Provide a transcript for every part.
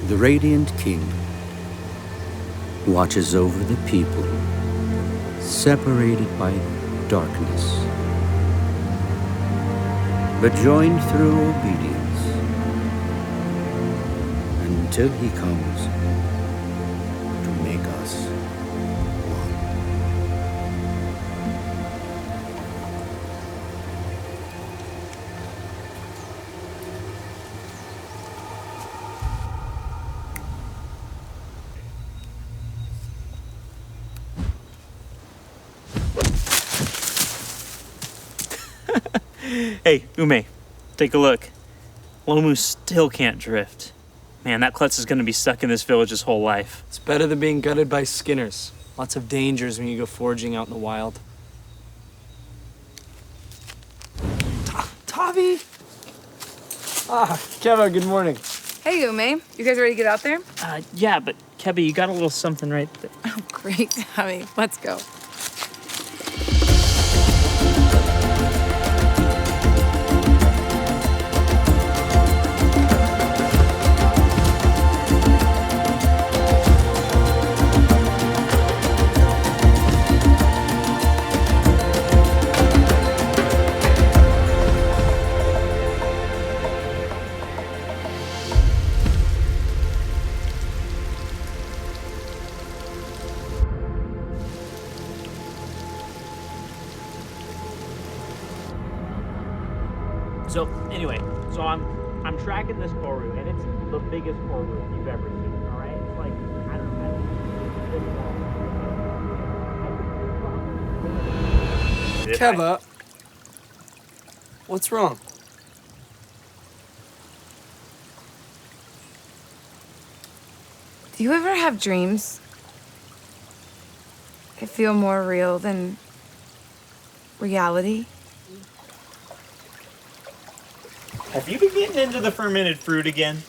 The radiant king watches over the people separated by darkness, but joined through obedience until he comes to make us one. Hey, Hume, take a look. Lomu still can't drift. Man, that klutz is gonna be stuck in this village his whole life. It's better than being gutted by skinners. Lots of dangers when you go foraging out in the wild. Tavi! Keva, good morning. Hey, Hume. You guys ready to get out there? Yeah, but Kebby, you got a little something right there. Oh, great, Tommy. Let's go. So anyway, I'm tracking this koru, and it's the biggest koru you've ever seen. All right, it's like I don't know. Keva, what's wrong? Do you ever have dreams that feel more real than reality? Have you been getting into the fermented fruit again?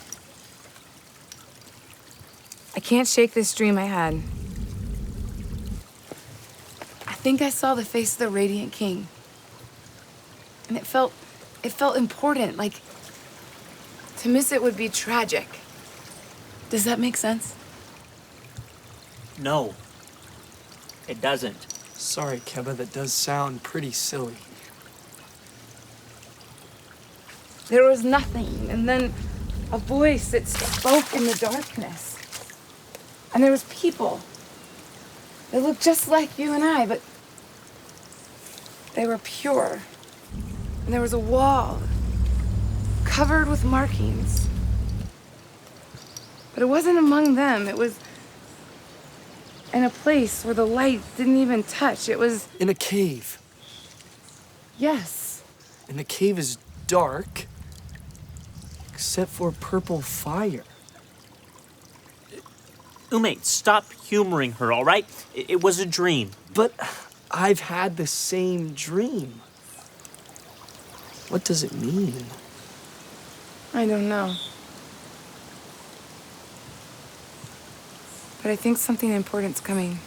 I can't shake this dream I had. I think I saw the face of the Radiant King. And it felt important, like to miss it would be tragic. Does that make sense? No, it doesn't. Sorry, Keva, that does sound pretty silly. There was nothing, and then a voice that spoke in the darkness. And there was people. They looked just like you and I, but they were pure. And there was a wall covered with markings. But it wasn't among them. It was in a place where the light didn't even touch. It was... In a cave. Yes. And the cave is dark, except for purple fire. Hume, stop humoring her, all right? It was a dream. But I've had the same dream. What does it mean? I don't know. But I think something important's coming.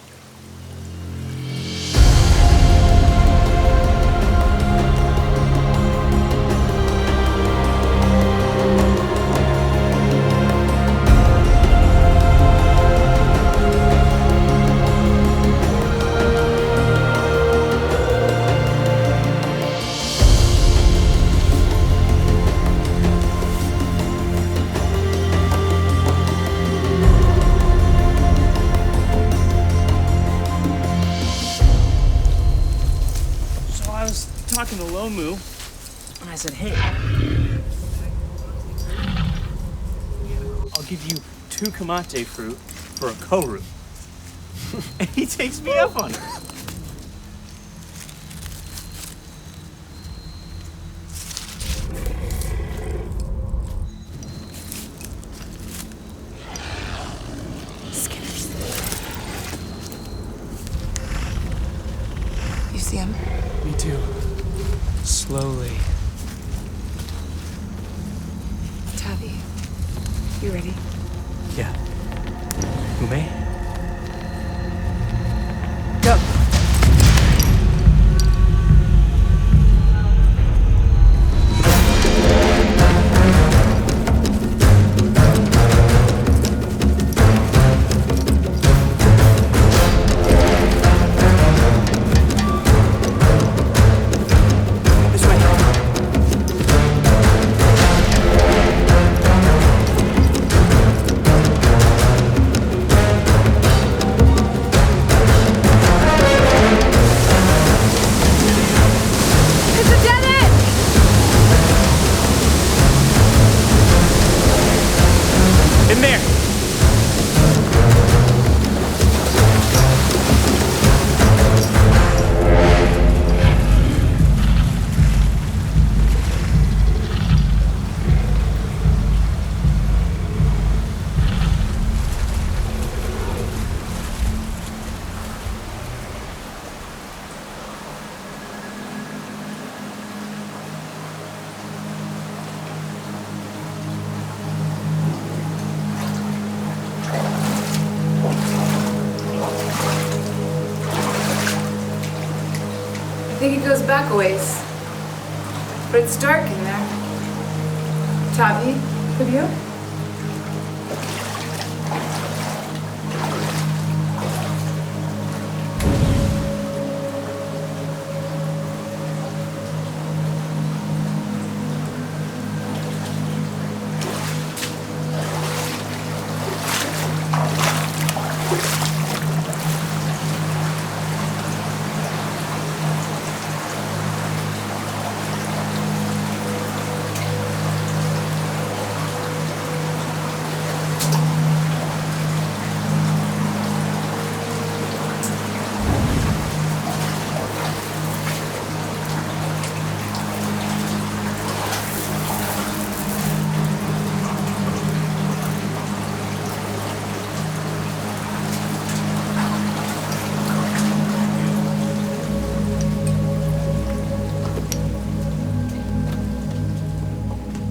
Talking to Lomu, and I said, hey, I'll give you 2 kamate fruit for a koru. And he takes me up on it. Skinners. You see him? Me too. Slowly. Tavi, you ready? Yeah. Hume? Go. goes back a ways. But it's dark in there. Tavi, could you?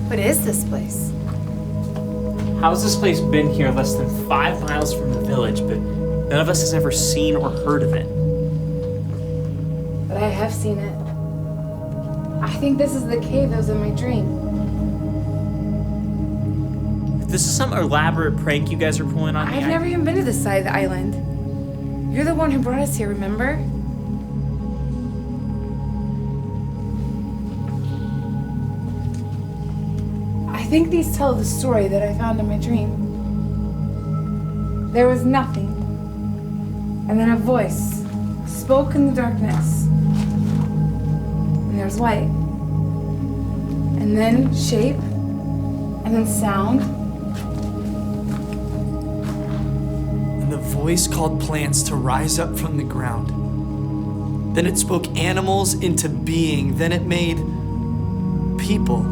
What is this place? How's this place been here less than 5 miles from the village, but none of us has ever seen or heard of it? But I have seen it. I think this is the cave that was in my dream. If this is some elaborate prank you guys are pulling on me, I've never even been to this side of the island. You're the one who brought us here, remember? I think these tell the story that I found in my dream. There was nothing. And then a voice spoke in the darkness. And there's light. And then shape. And then sound. And the voice called plants to rise up from the ground. Then it spoke animals into being. Then it made people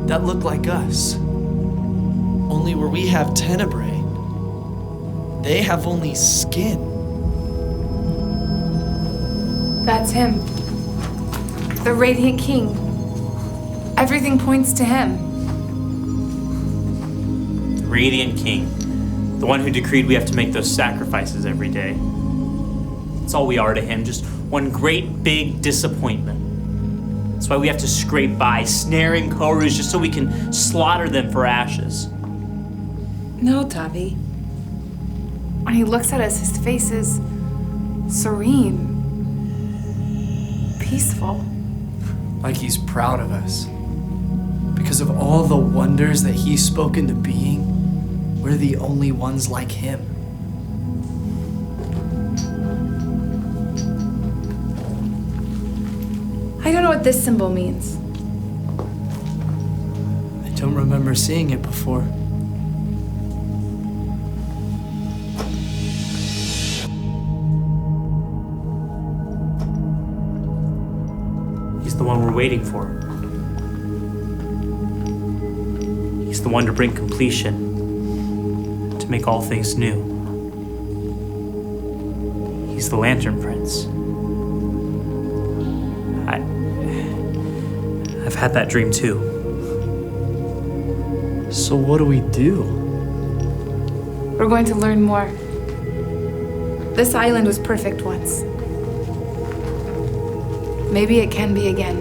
that look like us. Only where we have tenebrae, they have only skin. That's him. The Radiant King. Everything points to him. The Radiant King. The one who decreed we have to make those sacrifices every day. That's all we are to him, just one great big disappointment. That's why we have to scrape by, snaring Korus just so we can slaughter them for ashes. No, Tavi. When he looks at us, his face is serene, peaceful. Like he's proud of us. Because of all the wonders that he spoke into being, we're the only ones like him. I don't know what this symbol means. I don't remember seeing it before. He's the one we're waiting for. He's the one to bring completion, to make all things new. He's the Lantern Prince. I've had that dream too. So what do we do? We're going to learn more. This island was perfect once. Maybe it can be again.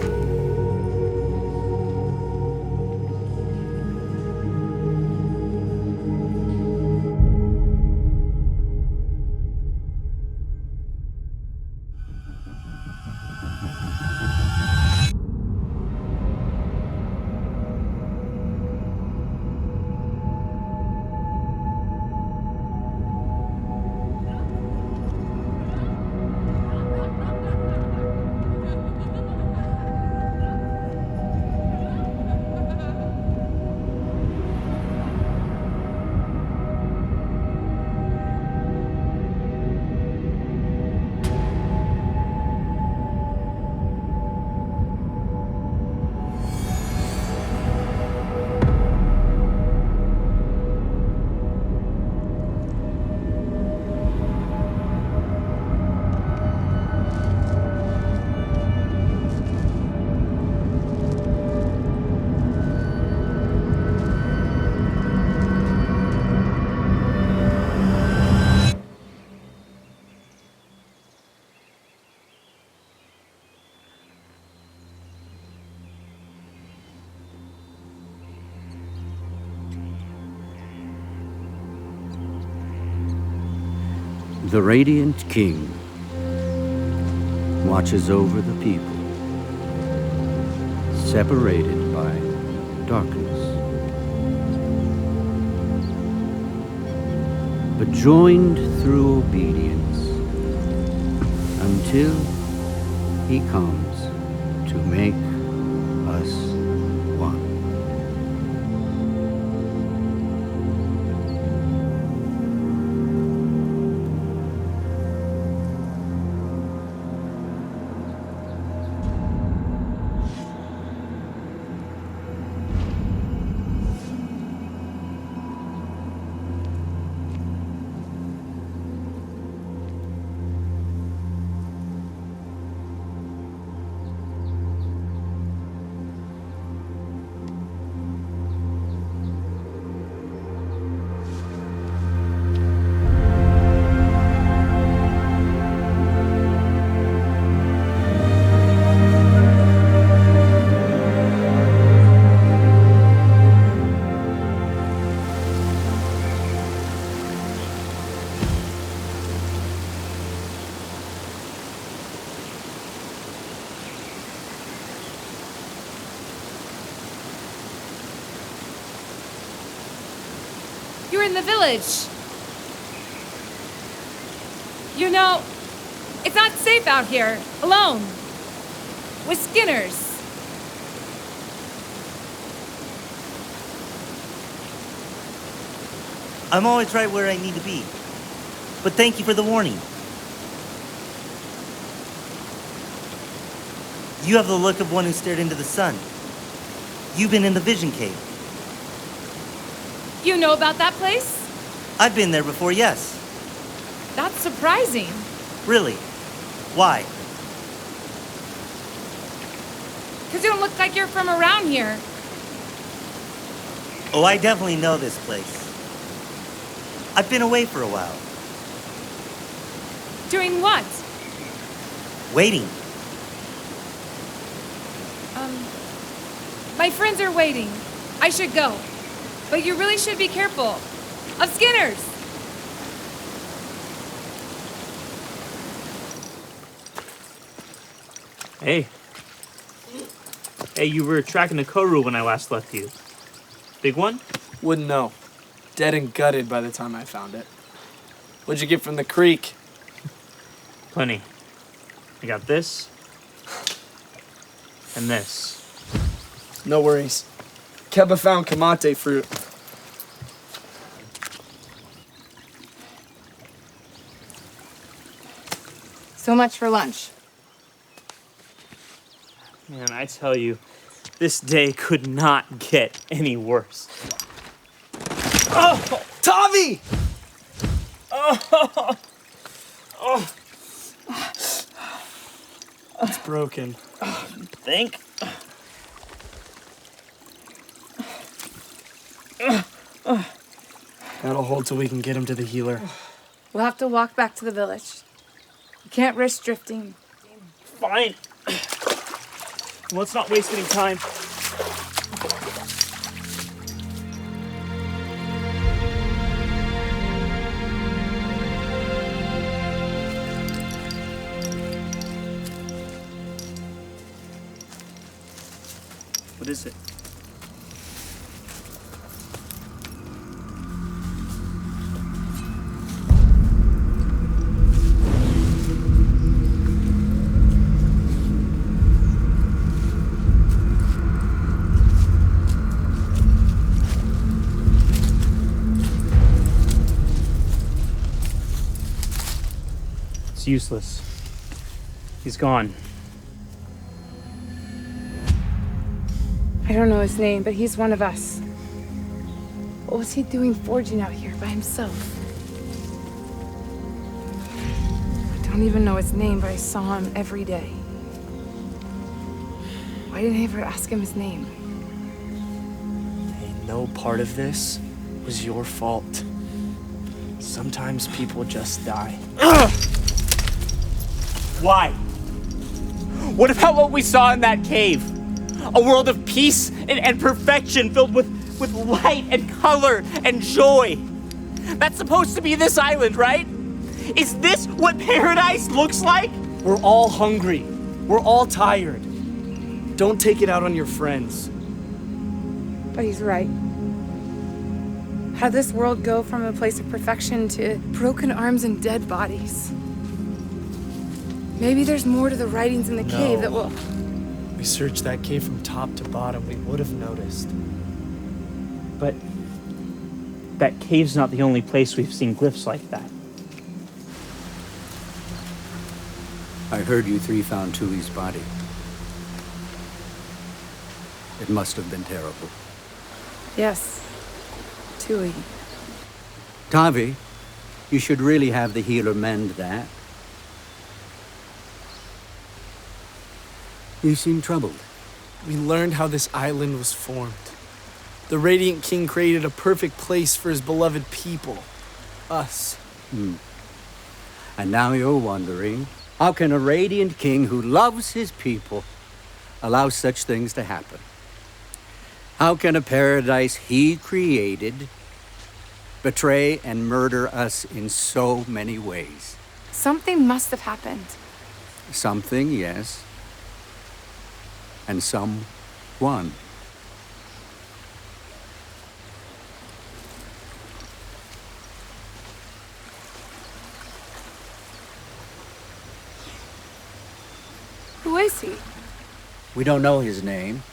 The Radiant King watches over the people, separated by darkness, but joined through obedience until he comes to make us one. You're in the village. You know, it's not safe out here, alone, with Skinners. I'm always right where I need to be. But thank you for the warning. You have the look of one who stared into the sun. You've been in the Vision Cave. You know about that place? I've been there before, yes. That's surprising. Really? Why? Because you don't look like you're from around here. Oh, I definitely know this place. I've been away for a while. Doing what? Waiting. My friends are waiting. I should go. But you really should be careful. Of Skinners! Hey. Hey, you were tracking a Koru when I last left you. Big one? Wouldn't know. Dead and gutted by the time I found it. What'd you get from the creek? Plenty. I got this. And this. No worries. Keba found kamate fruit. So much for lunch. Man, I tell you, this day could not get any worse. Oh! Tavi! Oh! Oh! It's broken. Think? That'll hold till we can get him to the healer. We'll have to walk back to the village. You can't risk drifting. Fine. Let's not waste any time. What is it? It's useless. He's gone. I don't know his name, but he's one of us. What was he doing forging out here by himself? I don't even know his name, but I saw him every day. Why didn't I ever ask him his name? Hey, no part of this was your fault. Sometimes people just die. Why? What about what we saw in that cave? A world of peace and perfection filled with light and color and joy. That's supposed to be this island, right? Is this what paradise looks like? We're all hungry. We're all tired. Don't take it out on your friends. But he's right. How'd this world go from a place of perfection to broken arms and dead bodies? Maybe there's more to the writings in the cave that will... We searched that cave from top to bottom. We would have noticed. But that cave's not the only place we've seen glyphs like that. I heard you three found Tui's body. It must have been terrible. Yes. Tui. Tavi, you should really have the healer mend that. You seem troubled. We learned how this island was formed. The Radiant King created a perfect place for his beloved people. Us. And now you're wondering, how can a Radiant King who loves his people allow such things to happen? How can a paradise he created betray and murder us in so many ways? Something must have happened. Something, yes. And someone. Who is he? We don't know his name,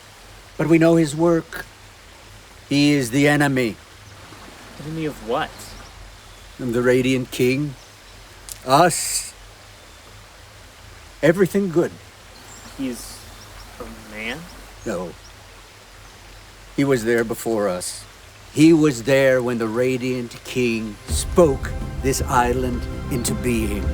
but we know his work. He is the enemy. Enemy of what? And the Radiant King. Us. Everything good. He's a man? No. He was there before us. He was there when the Radiant King spoke this island into being.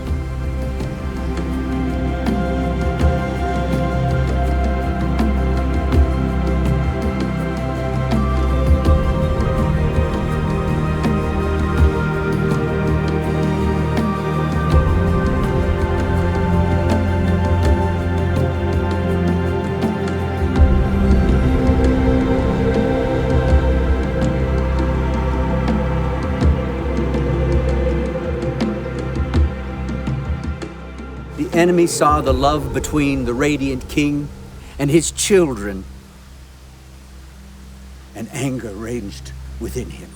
The enemy saw the love between the Radiant King and his children, and anger raged within him.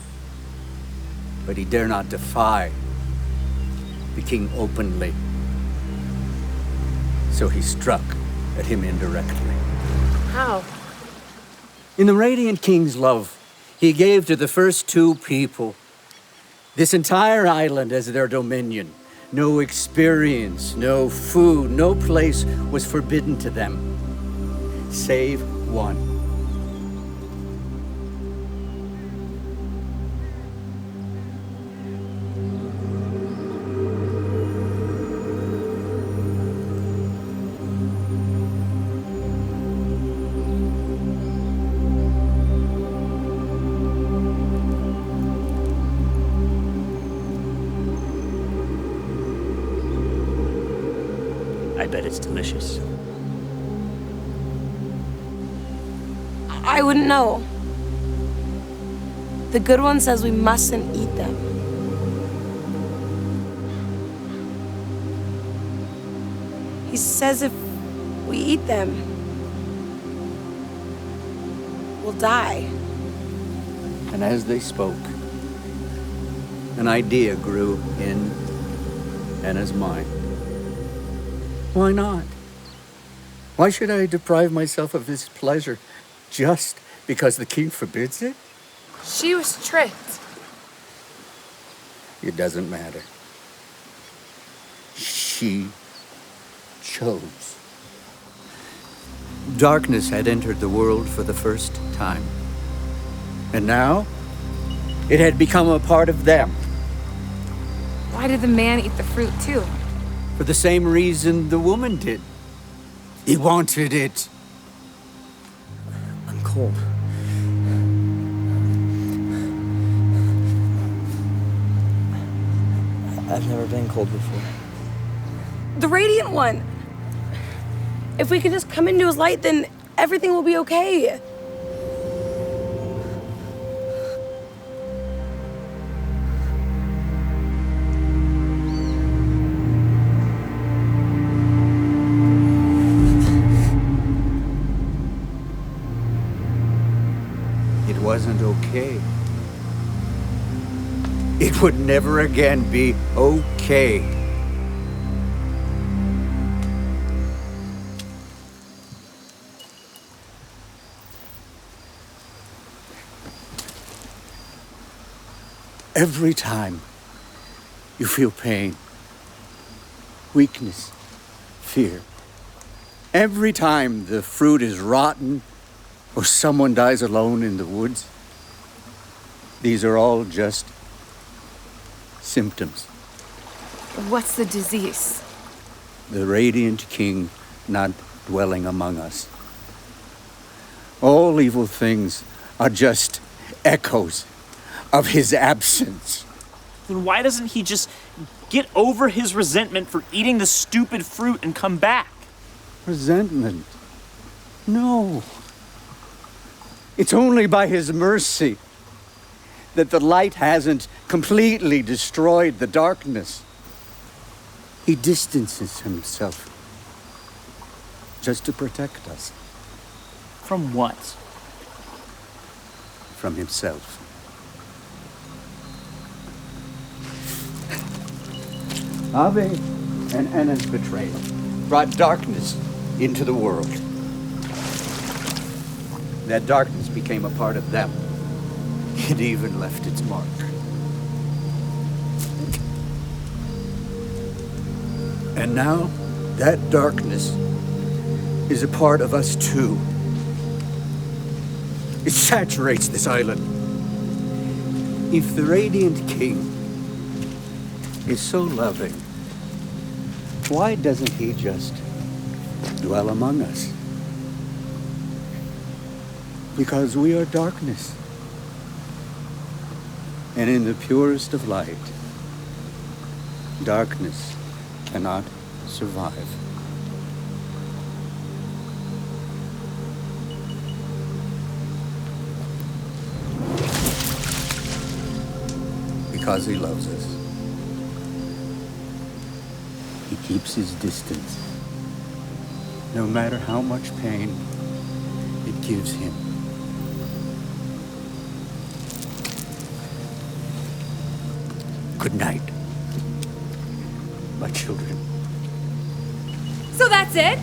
But he dare not defy the king openly, so he struck at him indirectly. How? In the Radiant King's love, he gave to the first two people this entire island as their dominion. No experience, no food, no place was forbidden to them, save one. I bet it's delicious. I wouldn't know. The good one says we mustn't eat them. He says if we eat them, we'll die. And as they spoke, an idea grew in Anna's mind. Why not? Why should I deprive myself of this pleasure just because the king forbids it? She was tricked. It doesn't matter. She chose. Darkness had entered the world for the first time. And now, it had become a part of them. Why did the man eat the fruit too? For the same reason the woman did. He wanted it. I'm cold. I've never been cold before. The Radiant One. If we can just come into his light, then everything will be okay. okay. It would never again be okay. Every time you feel pain, weakness, fear, every time the fruit is rotten or someone dies alone in the woods, these are all just symptoms. What's the disease? The radiant king not dwelling among us. All evil things are just echoes of his absence. Then why doesn't he just get over his resentment for eating the stupid fruit and come back? Resentment? No. It's only by his mercy that the light hasn't completely destroyed the darkness. He distances himself just to protect us. From what? From himself. Ave and Anna's betrayal brought darkness into the world. That darkness became a part of them. It even left its mark. And now, that darkness is a part of us too. It saturates this island. If the Radiant King is so loving, why doesn't he just dwell among us? Because we are darkness. And in the purest of light, darkness cannot survive. Because he loves us. He keeps his distance, no matter how much pain it gives him. Good night, my children. So that's it?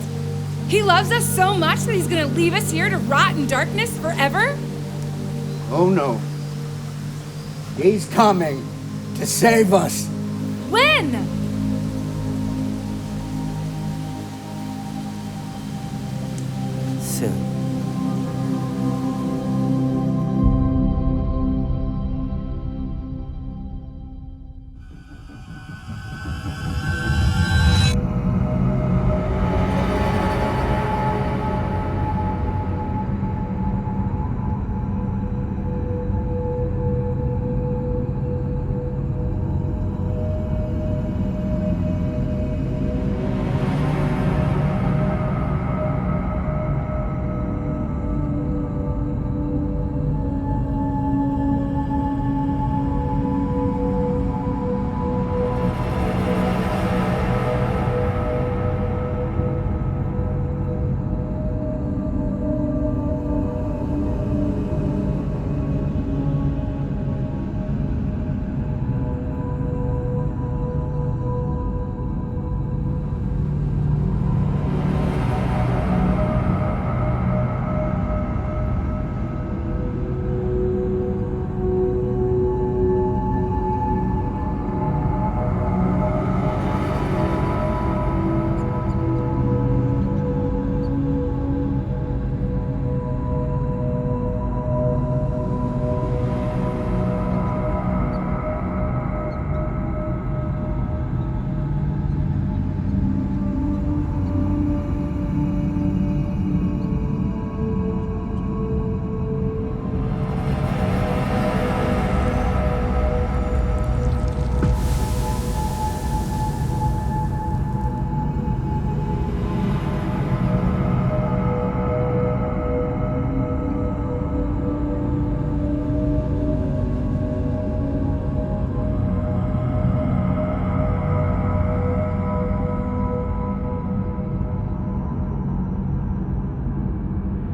He loves us so much that he's gonna leave us here to rot in darkness forever? Oh no. He's coming to save us. When? Soon.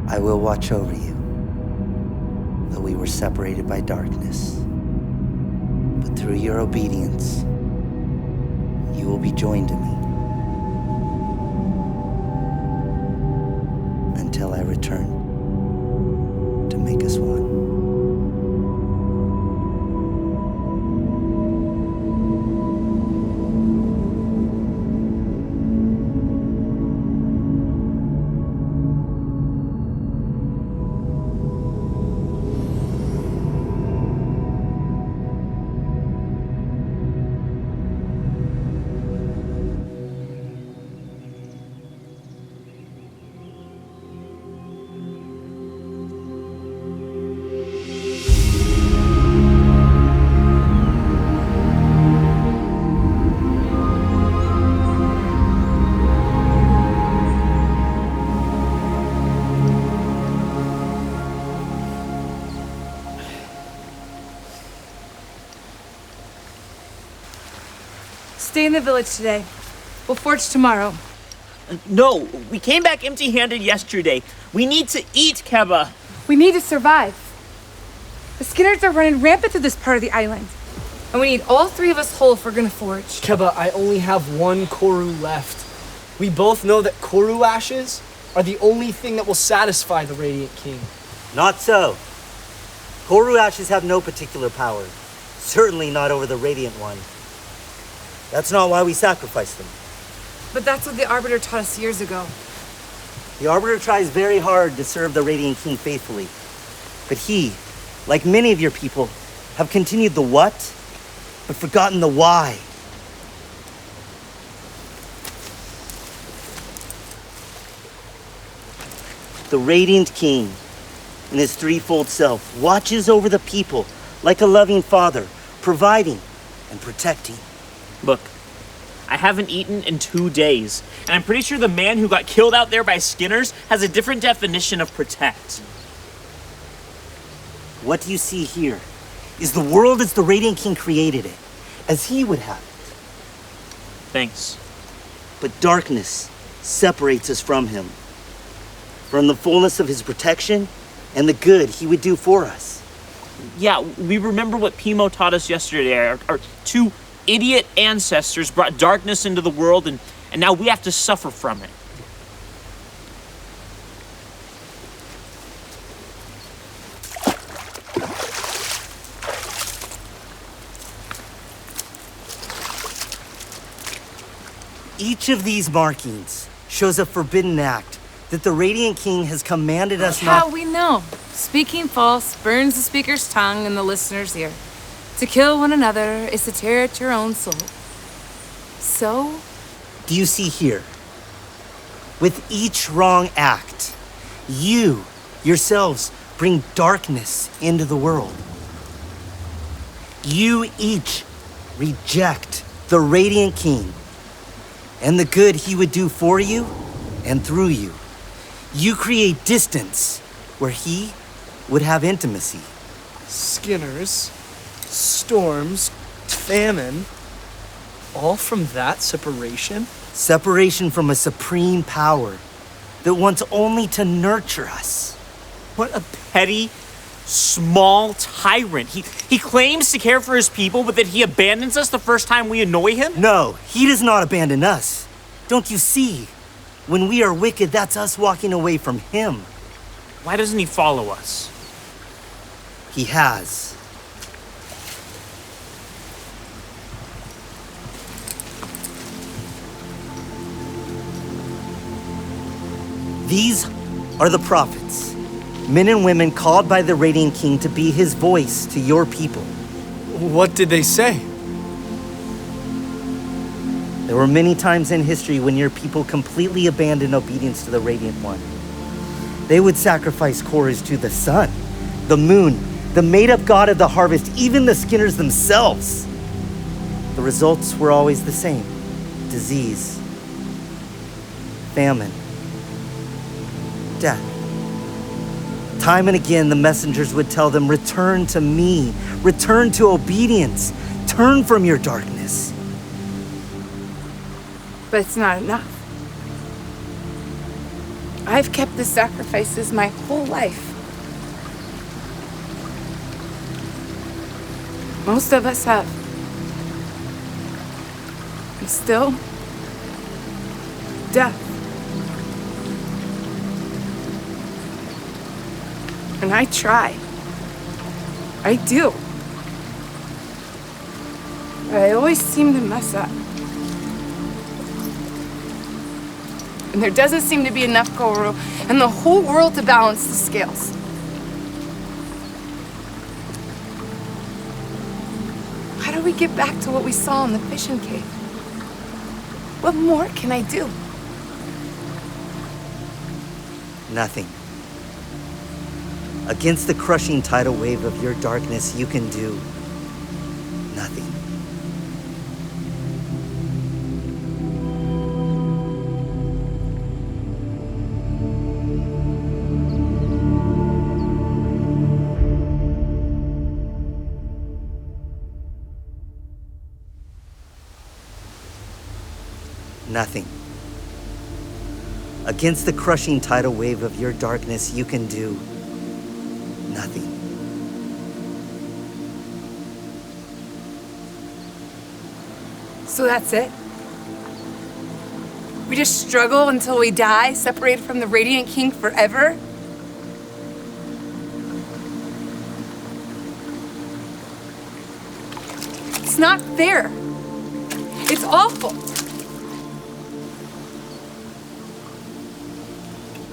I will watch over you. The we were separated by darkness. But through your obedience, you will be joined to me until I return to make us one. Stay in the village today. We'll forge tomorrow. No, we came back empty-handed yesterday. We need to eat, Keba. We need to survive. The Skinners are running rampant through this part of the island. And we need all three of us whole if we're gonna forge. Keba, I only have one Koru left. We both know that Koru ashes are the only thing that will satisfy the Radiant King. Not so. Koru ashes have no particular power. Certainly not over the Radiant One. That's not why we sacrifice them. But that's what the Arbiter taught us years ago. The Arbiter tries very hard to serve the Radiant King faithfully. But he, like many of your people, have continued the what, but forgotten the why. The Radiant King, in his threefold self, watches over the people like a loving father, providing and protecting. Look, I haven't eaten in 2 days, and I'm pretty sure the man who got killed out there by Skinners has a different definition of protect. What you see here is the world as the Radiant King created it, as he would have it. Thanks. But darkness separates us from him, from the fullness of his protection and the good he would do for us. Yeah, we remember what Pimo taught us yesterday. Our two idiot ancestors brought darkness into the world, and now we have to suffer from it. Each of these markings shows a forbidden act that the Radiant King has commanded us How not... we know. Speaking false burns the speaker's tongue and the listener's ear. To kill one another is to tear at your own soul. So? Do you see here? With each wrong act, you yourselves bring darkness into the world. You each reject the Radiant King and the good he would do for you and through you. You create distance where he would have intimacy. Skinners, storms, famine, all from that separation? Separation from a supreme power that wants only to nurture us. What a petty, small tyrant. He claims to care for his people, but that he abandons us the first time we annoy him? No, he does not abandon us. Don't you see? When we are wicked, that's us walking away from him. Why doesn't he follow us? He has. These are the prophets, men and women called by the Radiant King to be his voice to your people. What did they say? There were many times in history when your people completely abandoned obedience to the Radiant One. They would sacrifice Korus to the sun, the moon, the made-up god of the harvest, even the Skinners themselves. The results were always the same: disease, famine, death. Time and again, the messengers would tell them, return to me, return to obedience, turn from your darkness. But it's not enough. I've kept the sacrifices my whole life. Most of us have. And still, death. And I try. I do. But I always seem to mess up. And there doesn't seem to be enough Koru and the whole world to balance the scales. How do we get back to what we saw in the fishing cave? What more can I do? Nothing. Against the crushing tidal wave of your darkness, you can do nothing. Nothing. Against the crushing tidal wave of your darkness, you can do nothing. So that's it? We just struggle until we die, separated from the Radiant King forever? It's not fair. It's awful.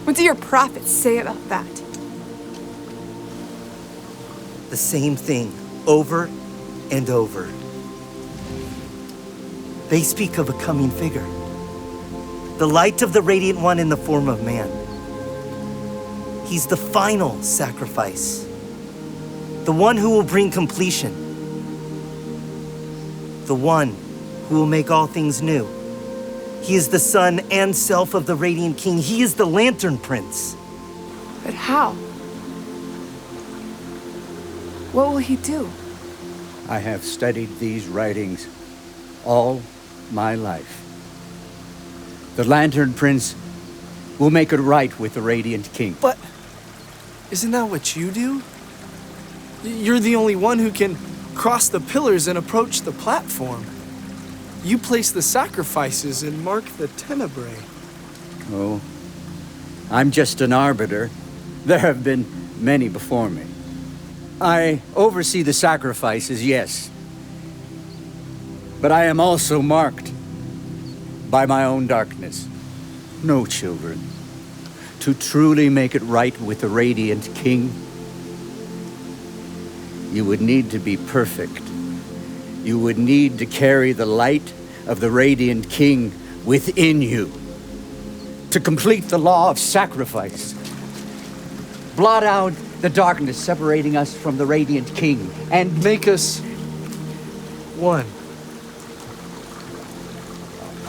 What do your prophets say about that? The same thing over and over. They speak of a coming figure, the light of the Radiant One in the form of man. He's the final sacrifice, the one who will bring completion, the one who will make all things new. He is the son and self of the Radiant King. He is the Lantern Prince. But how? What will he do? I have studied these writings all my life. The Lantern Prince will make it right with the Radiant King. But isn't that what you do? You're the only one who can cross the pillars and approach the platform. You place the sacrifices and mark the tenebrae. Oh, I'm just an arbiter. There have been many before me. I oversee the sacrifices, yes. But I am also marked by my own darkness. No, children. To truly make it right with the Radiant King, you would need to be perfect. You would need to carry the light of the Radiant King within you. To complete the law of sacrifice. Blot out the darkness separating us from the Radiant King and Make us one.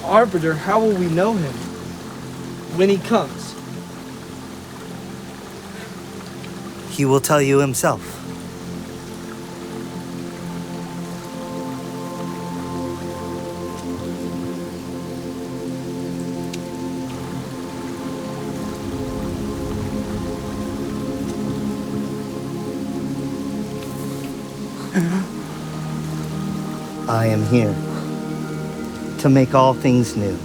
Arbiter, how will we know him when he comes? He will tell you himself. I am here to make all things new.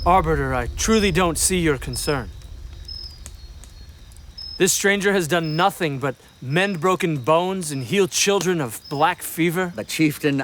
Arbiter, I truly don't see your concern. This stranger has done nothing but mend broken bones and heal children of black fever. But Chieftain,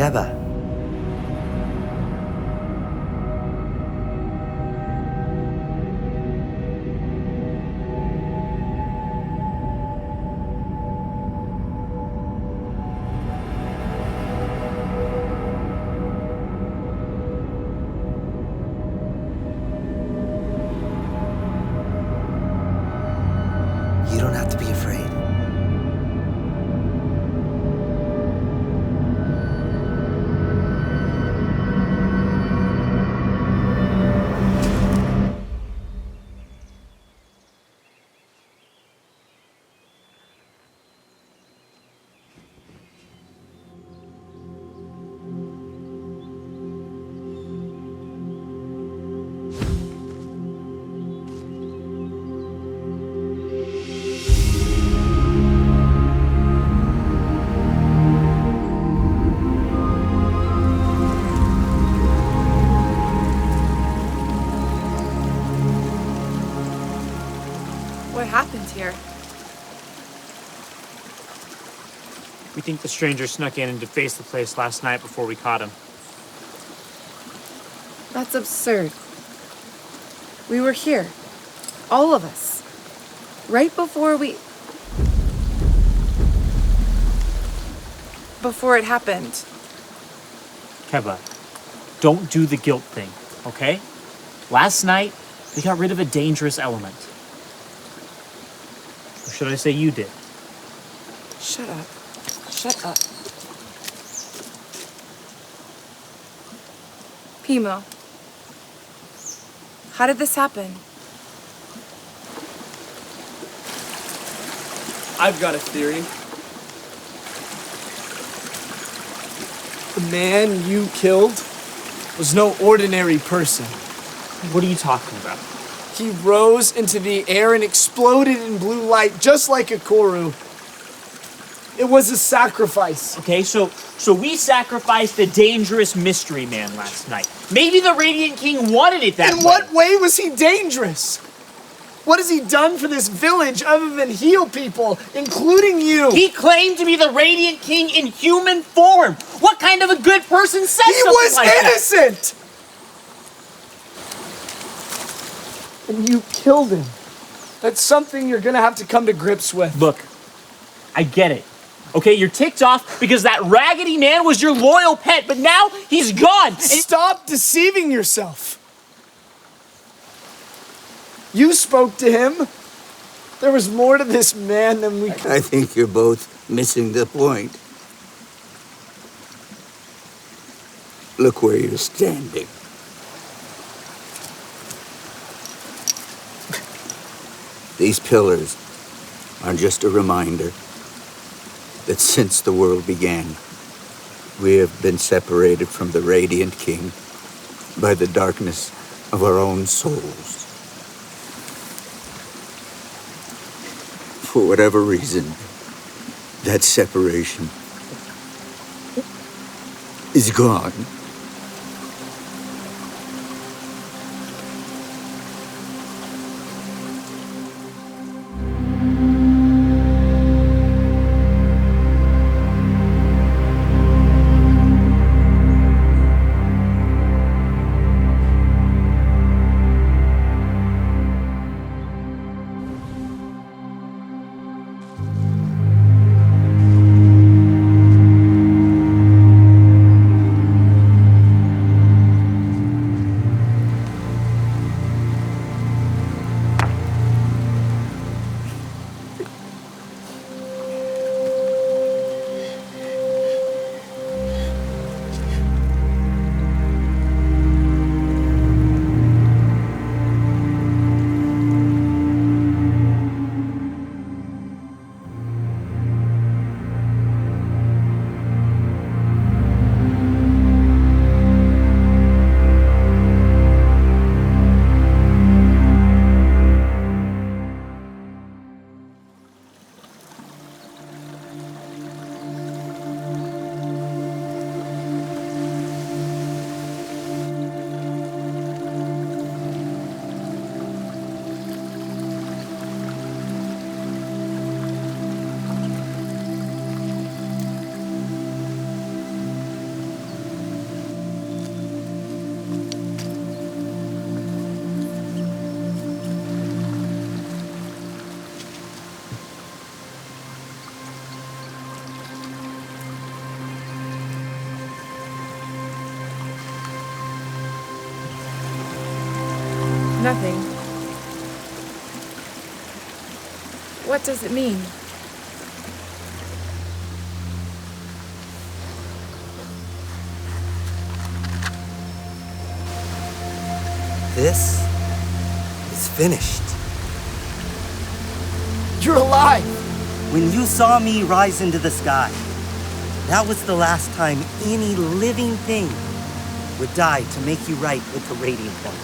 Keba. You don't have to be afraid. What happened here? We think the stranger snuck in and defaced the place last night before we caught him. That's absurd. We were here. All of us. Right before before it happened. Keba, don't do the guilt thing, okay? Last night, we got rid of a dangerous element. Or should I say you did? Shut up. Shut up. Pimo. How did this happen? I've got a theory. The man you killed was no ordinary person. What are you talking about? He rose into the air and exploded in blue light, just like a Koru. It was a sacrifice. Okay, so we sacrificed a dangerous mystery man last night. Maybe the Radiant King wanted it that way. In what way was he dangerous? What has he done for this village other than heal people, including you? He claimed to be the Radiant King in human form. What kind of a good person says He something was like that? innocent! And you killed him. That's something you're gonna have to come to grips with. Look, I get it. Okay, you're ticked off because that raggedy man was your loyal pet, but now he's gone. Stop deceiving yourself. You spoke to him. There was more to this man than we could. I think you're both missing the point. Look where you're standing. These pillars are just a reminder that since the world began, we have been separated from the Radiant King by the darkness of our own souls. For whatever reason, that separation is gone. Nothing. What does it mean? This is finished. You're alive! When you saw me rise into the sky, that was the last time any living thing would die to make you right with the Radiant One.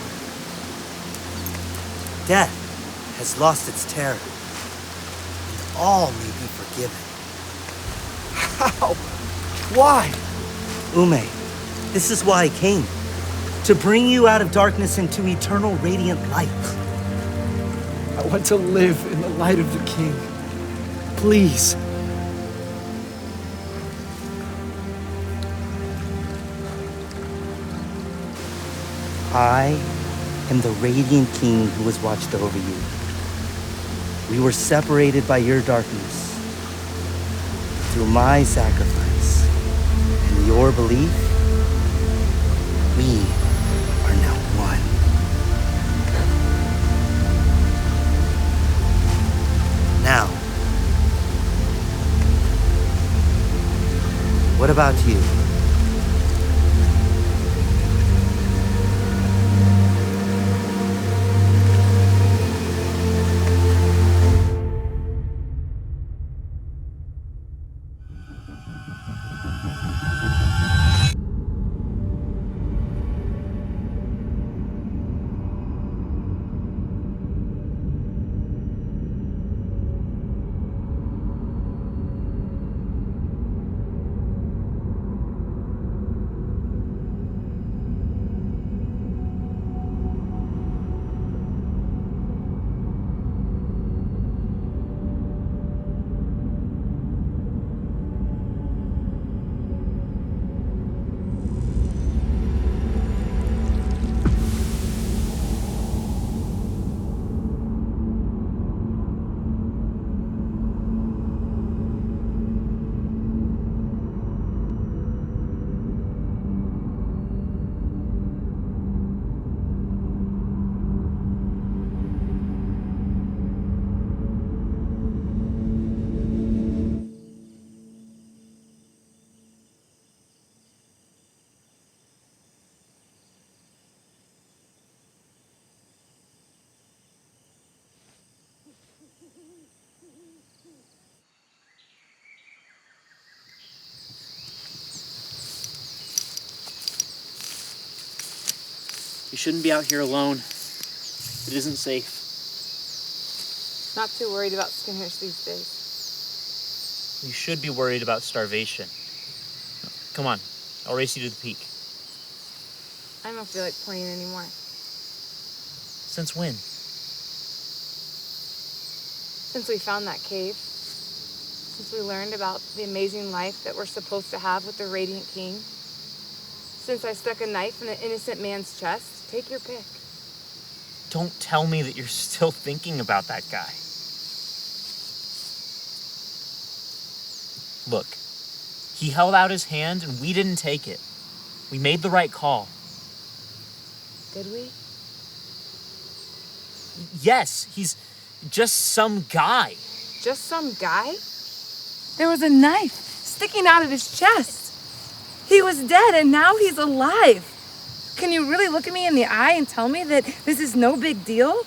Death has lost its terror, and all may be forgiven. How? Why? Ume, this is why I came. To bring you out of darkness into eternal radiant light. I want to live in the light of the King. Please. I am the Radiant King who has watched over you. We were separated by your darkness. Through my sacrifice and your belief, we are now one. Now, what about you? You shouldn't be out here alone. It isn't safe. Not too worried about Skinners these days. You should be worried about starvation. Come on, I'll race you to the peak. I don't feel like playing anymore. Since when? Since we found that cave. Since we learned about the amazing life that we're supposed to have with the Radiant King. Since I stuck a knife in an innocent man's chest. Take your pick. Don't tell me that you're still thinking about that guy. Look, he held out his hand and we didn't take it. We made the right call. Did we? Yes, he's just some guy. Just some guy? There was a knife sticking out of his chest. He was dead and now he's alive. Can you really look at me in the eye and tell me that this is no big deal?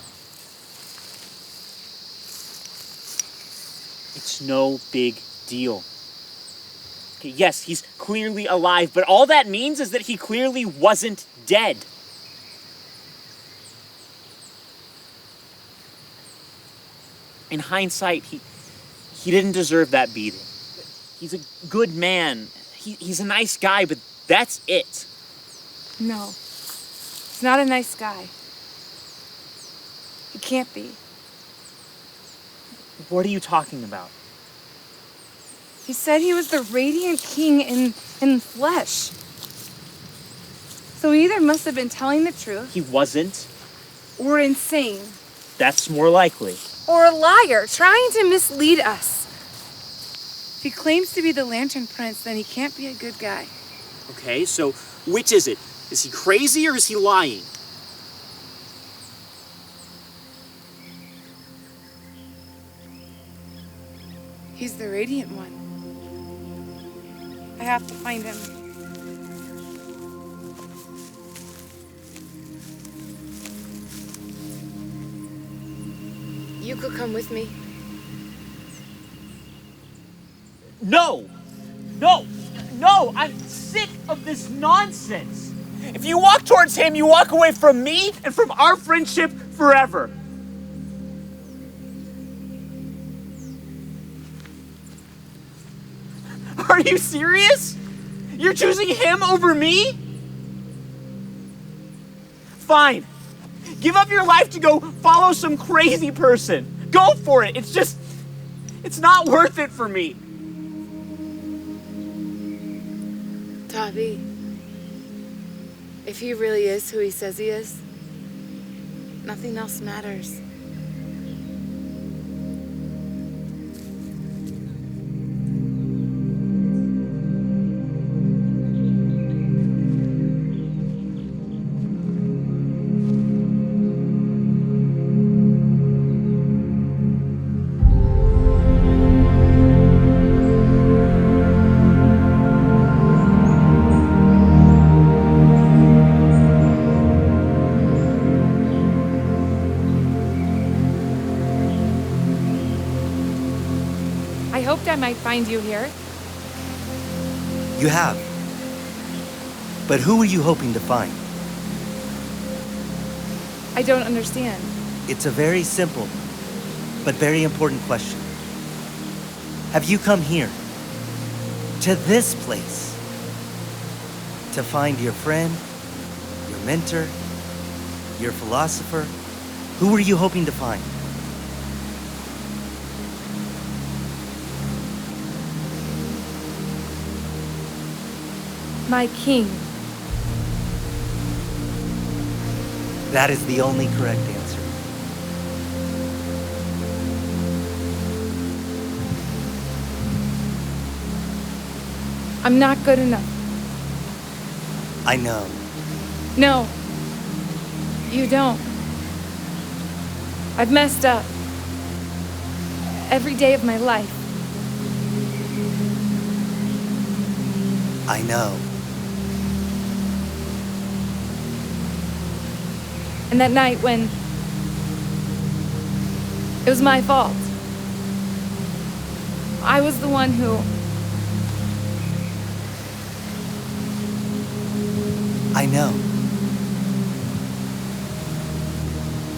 It's no big deal. Okay, yes, he's clearly alive, but all that means is that he clearly wasn't dead. In hindsight, he didn't deserve that beating. He's a good man. He's a nice guy, but that's it. No, he's not a nice guy. He can't be. What are you talking about? He said he was the Radiant King in flesh. So he either must have been telling the truth. He wasn't. Or insane. That's more likely. Or a liar, trying to mislead us. If he claims to be the Lantern Prince, then he can't be a good guy. Okay, so which is it? Is he crazy or is he lying? He's the Radiant One. I have to find him. You could come with me. No! No! No! I'm sick of this nonsense! If you walk towards him, you walk away from me and from our friendship forever. Are you serious? You're choosing him over me? Fine. Give up your life to go follow some crazy person. Go for it. It's not worth it for me. Tavi, if he really is who he says he is, nothing else matters. I hoped I might find you here. You have. But who were you hoping to find? I don't understand. It's a very simple, but very important question. Have you come here, to this place, to find your friend, your mentor, your philosopher? Who were you hoping to find? My king. That is the only correct answer. I'm not good enough. I know. No. You don't. I've messed up. Every day of my life. I know. And that night when it was my fault. I was the one who... I know.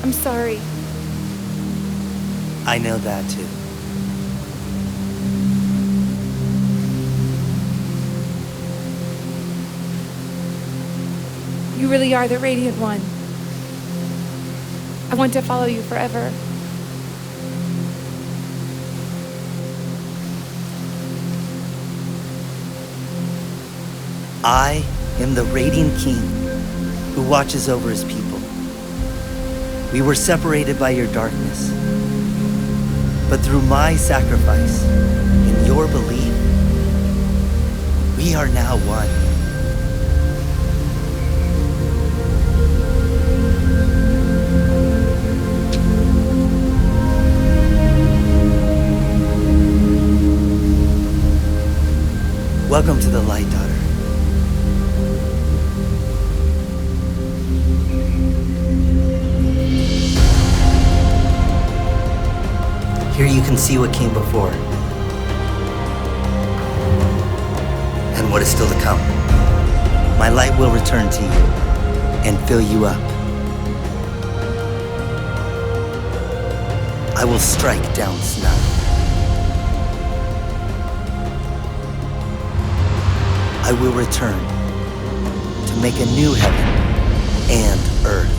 I'm sorry. I know that too. You really are the Radiant One. I want to follow you forever. I am the Radiant King who watches over his people. We were separated by your darkness, but through my sacrifice and your belief, we are now one. Welcome to the light, daughter. Here you can see what came before, and what is still to come. My light will return to you and fill you up. I will strike down snow. I will return to make a new heaven and earth.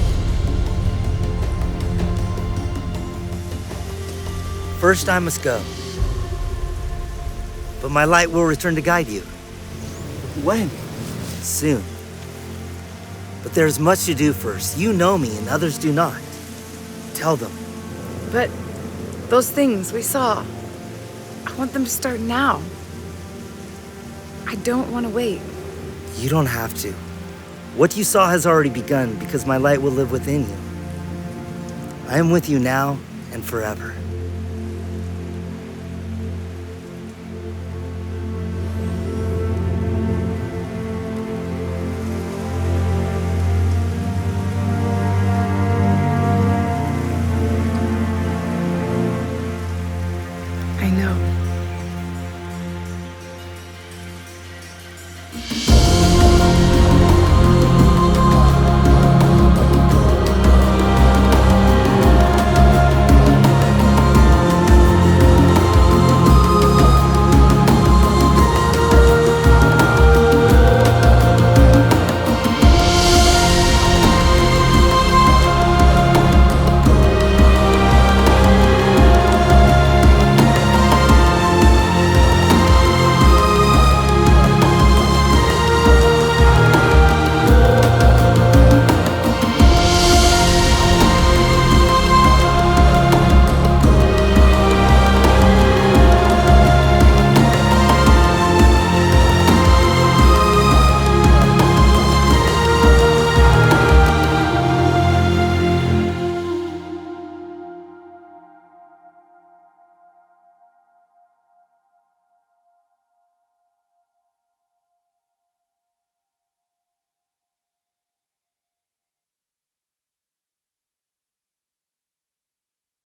First I must go, but my light will return to guide you. When? Soon. But there's much to do first. You know me and others do not. Tell them. But those things we saw, I want them to start now. I don't want to wait. You don't have to. What you saw has already begun because my light will live within you. I am with you now and forever.